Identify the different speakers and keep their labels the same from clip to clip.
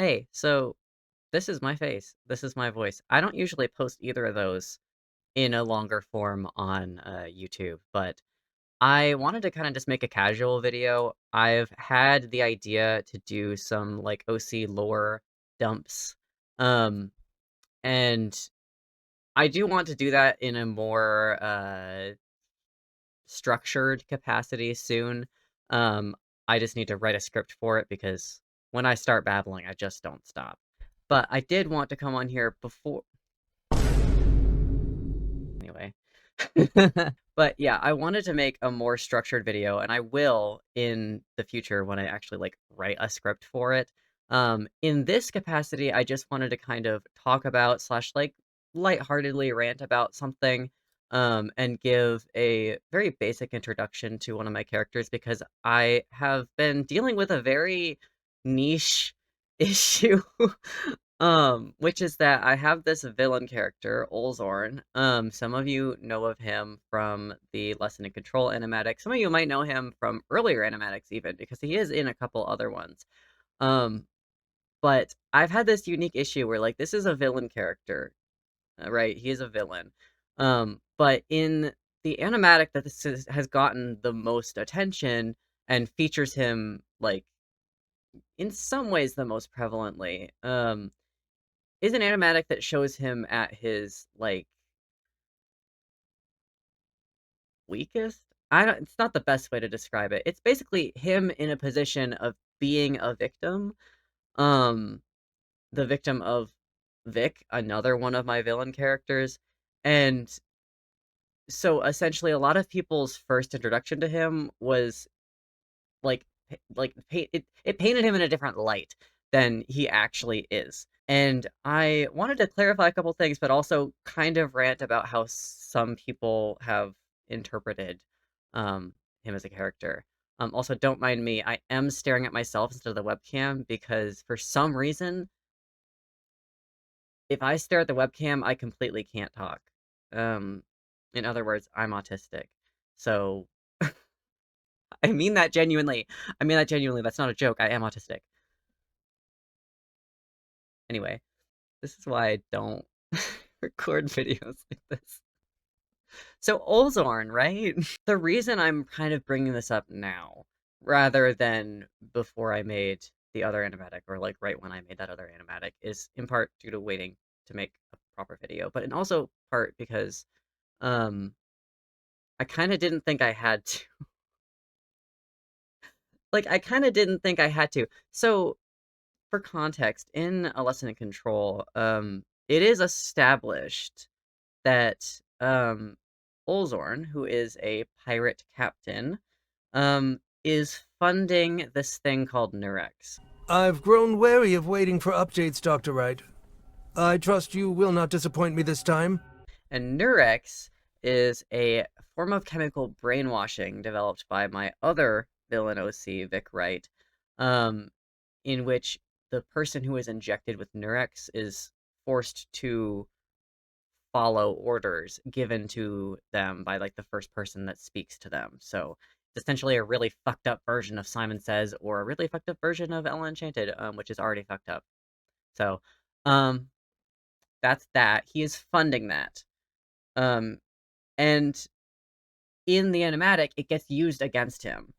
Speaker 1: Hey, so this is my face. This is my voice. I don't usually post either of those in a longer form on YouTube, but I wanted to kind of just make a casual video. I've had the idea to do some like OC lore dumps. Um, and I do want to do that in a more structured capacity soon. Um, I just need to write a script for it because when I start babbling, I just don't stop. But I did want to come on here before. Anyway. But yeah, I wanted to make a more structured video, and I will in the future when I actually like write a script for it. In this capacity, I just wanted to kind of talk about slash like lightheartedly rant about something, and give a very basic introduction to one of my characters because I have been dealing with a very niche issue. Which is that I have this villain character, Olzorn. Some of you know of him from the Lesson in Control animatics. Some of you might know him from earlier animatics even, because he is in a couple other ones. Um, but I've had this unique issue where, like, this is a villain character, right? He is a villain. But in the animatic that has gotten the most attention and features him, like, in some ways the most prevalently, is an animatic that shows him at his, like, weakest? I don't It's not the best way to describe it. It's basically him in a position of being a victim, um, the victim of Vic, another one of my villain characters, and so, essentially, a lot of people's first introduction to him was, it painted him in a different light than he actually is. And I wanted to clarify a couple things, but also kind of rant about how some people have interpreted um, him as a character. Also, don't mind me. I am staring at myself instead of the webcam because for some reason, if I stare at the webcam, I completely can't talk. Um, in other words, I'm autistic. So I mean that genuinely. I mean that genuinely. That's not a joke. I am autistic. Anyway, this is why I don't record videos like this. So Olzorn, right? The reason I'm kind of bringing this up now, rather than before I made the other animatic, or like right when I made that other animatic, is in part due to waiting to make a proper video, but in also part because um I kind of didn't think I had to. Like I kind of didn't think I had to. So for context, in A Lesson in Control, it is established that Olzorn, who is a pirate captain, is funding this thing called Nurex.
Speaker 2: I've grown wary of waiting for updates, Dr. Wright. I trust you will not disappoint me this time.
Speaker 1: And Nurex is a form of chemical brainwashing developed by my other villain OC, Vic Wright, um, in which the person who is injected with Nurex is forced to follow orders given to them by like the first person that speaks to them. So it's essentially a really fucked up version of Simon Says or a really fucked up version of Ella Enchanted, which is already fucked up. So, um, that's that. He is funding that. Um, and in the animatic, it gets used against him.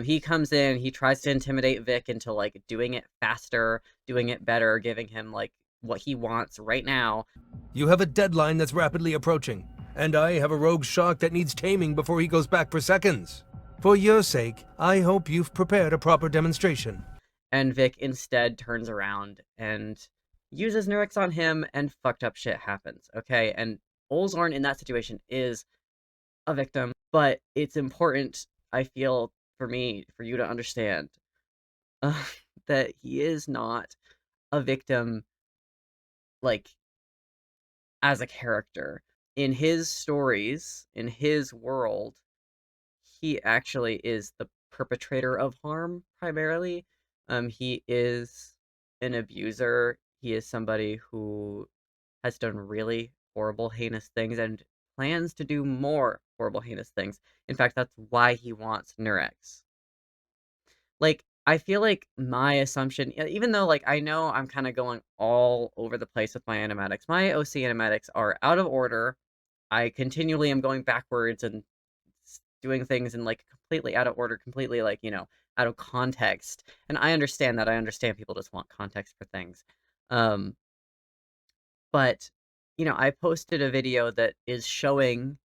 Speaker 1: He comes in, he tries to intimidate Vic into like doing it faster, doing it better, giving him like what he wants right now.
Speaker 2: You have a deadline that's rapidly approaching, and I have a rogue shark that needs taming before he goes back for seconds. For your sake, I hope you've prepared a proper demonstration.
Speaker 1: And Vic instead turns around and uses Nurex on him, and fucked up shit happens. Okay, and Olzorn in that situation is a victim, but it's important, I feel, for you to understand uh, that he is not a victim, like, as a character. In his stories, in his world, he actually is the perpetrator of harm primarily. He is an abuser. He is somebody who has done really horrible, heinous things and plans to do more horrible, heinous things. In fact, that's why he wants Nurex. Like, I feel like my assumption, even though like I know I'm kind of going all over the place with my OC animatics are out of order. I continually am going backwards and doing things in like completely out of order, completely like, out of context. And I understand that. I understand people just want context for things. Um, but I posted a video that is showing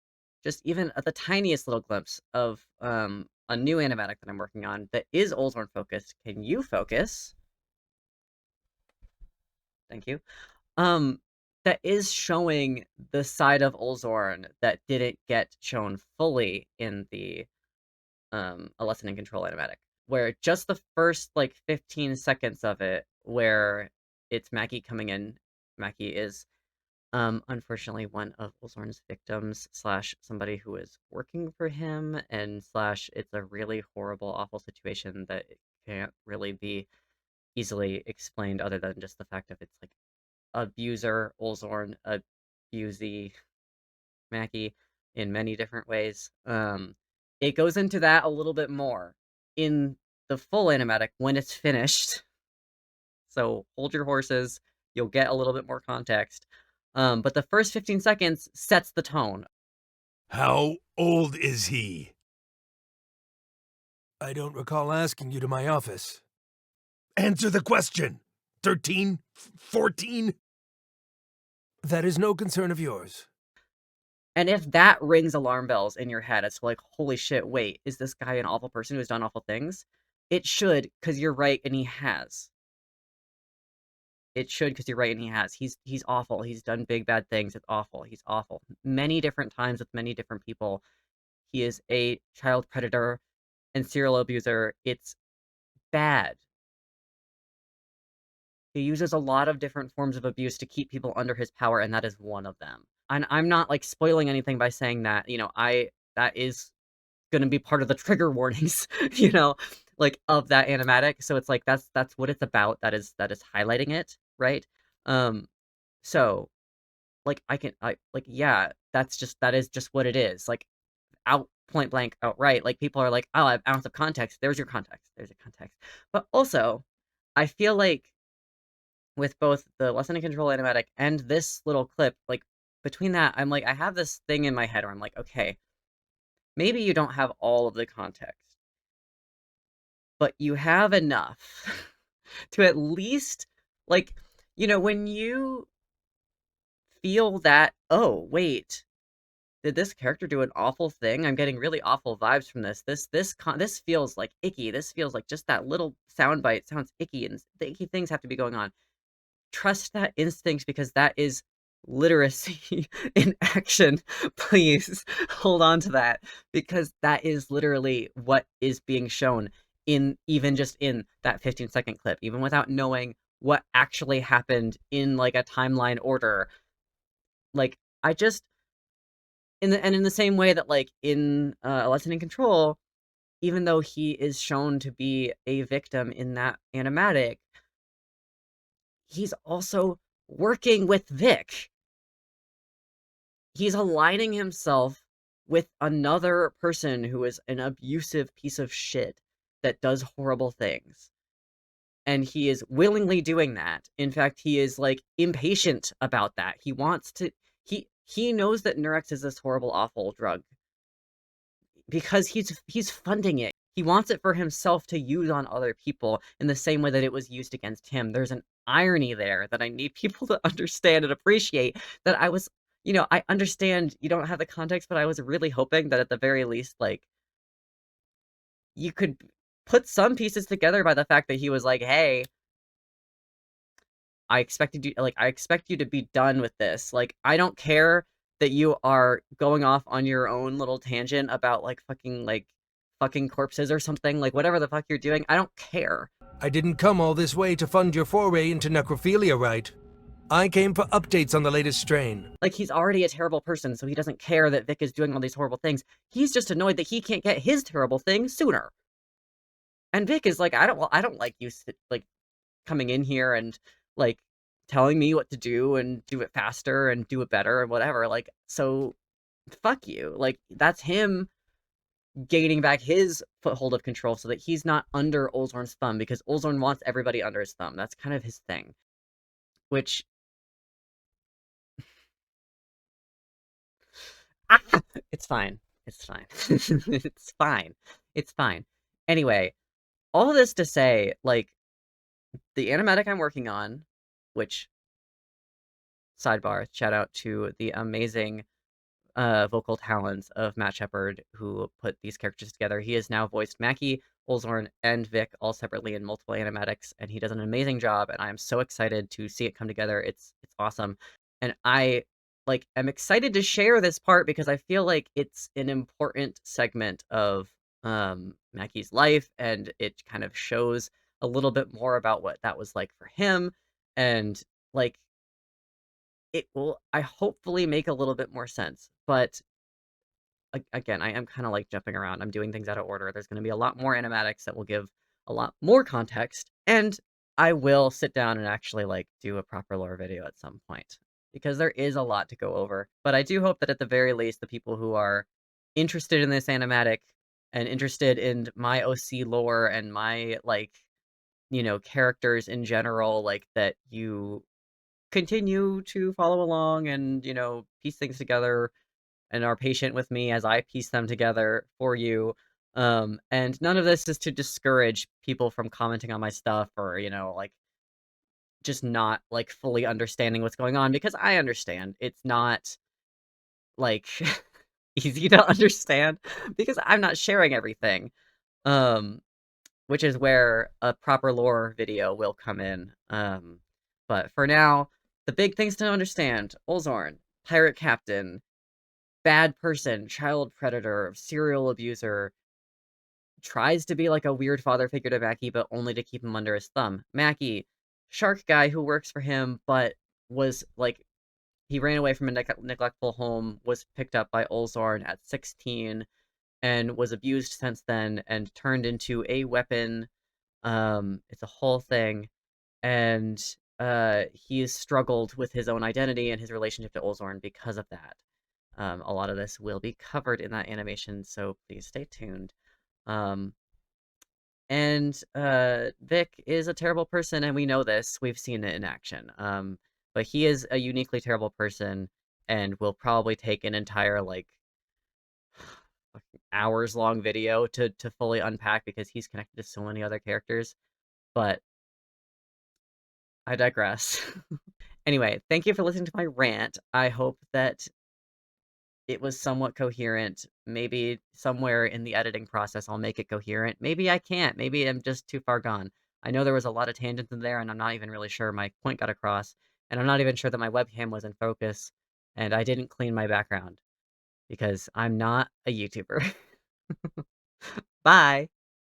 Speaker 1: just even the tiniest little glimpse of a new animatic that I'm working on that is Olzorn focused. Can you focus? Thank you. That is showing the side of Olzorn that didn't get shown fully in the a lesson in control animatic, where just the first like 15 seconds of it, where it's Mackie coming in. Mackie is unfortunately one of Olzorn's victims slash somebody who is working for him, and slash it's a really horrible, awful situation that it can't really be easily explained other than just the fact of it's like abuser Olzorn abusey Mackie in many different ways. It goes into that a little bit more in the full animatic when it's finished. So hold your horses, you'll get a little bit more context. But the first 15 seconds sets the tone.
Speaker 2: How old is he? I don't recall asking you to my office. Answer the question. 13? 14? That is no concern of yours.
Speaker 1: And if that rings alarm bells in your head, it's like, holy shit, wait, is this guy an awful person who's done awful things? It should, because you're right, and he has. It should, because you're right, and he has. He's awful. He's done big bad things. It's awful. He's awful. Many different times with many different people. He is a child predator and serial abuser. It's bad. He uses a lot of different forms of abuse to keep people under his power, and that is one of them. And I'm not like spoiling anything by saying that, that is gonna be part of the trigger warnings, like of that animatic. So it's like that's what it's about. That is highlighting it, right? Um, so like I like yeah, that is just what it is. Like out point blank outright. Like people are like, oh, I have ounce of context. There's your context. There's your context. But also, I feel like with both the lesson in control animatic and this little clip, like between that, I'm like, I have this thing in my head where I'm like, okay, maybe you don't have all of the context, but you have enough to at least, like, when you feel that, oh, wait, did this character do an awful thing? I'm getting really awful vibes from this. This feels like icky. This feels like just that little soundbite sounds icky, and the icky things have to be going on. Trust that instinct, because that is literacy in action. Please hold on to that, because that is literally what is being shown in even just in that 15-second clip, even without knowing what actually happened in like a timeline order. Like I just in the same way that like in a lesson in control, even though he is shown to be a victim in that animatic, he's also working with Vic. He's aligning himself with another person who is an abusive piece of shit that does horrible things. And he is willingly doing that. In fact, he is like impatient about that. He wants to he knows that Nurex is this horrible, awful drug because he's funding it. He wants it for himself to use on other people in the same way that it was used against him. There's an irony there that I need people to understand and appreciate. That I was, I understand you don't have the context, but I was really hoping that at the very least, like, you could put some pieces together by the fact that he was like, hey, I expect you to be done with this. Like, I don't care that you are going off on your own little tangent about like fucking corpses or something, like whatever the fuck you're doing. I don't care.
Speaker 2: I didn't come all this way to fund your foray into necrophilia, right? I came for updates on the latest strain.
Speaker 1: Like, he's already a terrible person, so he doesn't care that Vic is doing all these horrible things. He's just annoyed that he can't get his terrible thing sooner. And Vic is like, I don't like you like coming in here and like telling me what to do and do it faster and do it better and whatever. Like, so fuck you. Like, that's him gaining back his foothold of control so that he's not under Olzorn's thumb because Olzorn wants everybody under his thumb. That's kind of his thing, which ah, it's fine. It's fine. It's fine. It's fine. Anyway, all this to say, like, the animatic I'm working on, which, sidebar, shout out to the amazing vocal talents of Matt Shepard, who put these characters together. He has now voiced Mackie, Olzorn, and Vic all separately in multiple animatics, and he does an amazing job. And I am so excited to see it come together. It's awesome, and I like am excited to share this part because I feel like it's an important segment of Mackie's life, and it kind of shows a little bit more about what that was like for him, and like it will I hopefully make a little bit more sense. But again, I am kind of like jumping around. I'm doing things out of order. There's going to be a lot more animatics that will give a lot more context, and I will sit down and actually like do a proper lore video at some point because there is a lot to go over. But I do hope that at the very least, the people who are interested in this animatic and interested in my OC lore and my like characters in general, like that you continue to follow along and piece things together and are patient with me as I piece them together for you. And none of this is to discourage people from commenting on my stuff or, like just not like fully understanding what's going on because I understand. It's not like easy to understand because I'm not sharing everything. Um, which is where a proper lore video will come in. But for now, the big things to understand: Olzorn, pirate captain, bad person, child predator, serial abuser, tries to be like a weird father figure to Mackie, but only to keep him under his thumb. Mackie, shark guy who works for him, but was like he ran away from a neglectful home, was picked up by Olzorn at 16, and was abused since then, and turned into a weapon. It's a whole thing, and he has struggled with his own identity and his relationship to Olzorn because of that. A lot of this will be covered in that animation, so please stay tuned. Um, and Vic is a terrible person, and we know this. We've seen it in action. But he is a uniquely terrible person, and will probably take an entire like hours long video to fully unpack because he's connected to so many other characters. But I digress. Anyway, thank you for listening to my rant. I hope that it was somewhat coherent. Maybe somewhere in the editing process I'll make it coherent. Maybe I can't. Maybe I'm just too far gone. I know there was a lot of tangents in there, and I'm not even really sure my point got across, and I'm not even sure that my webcam was in focus, and I didn't clean my background because I'm not a YouTuber. Bye.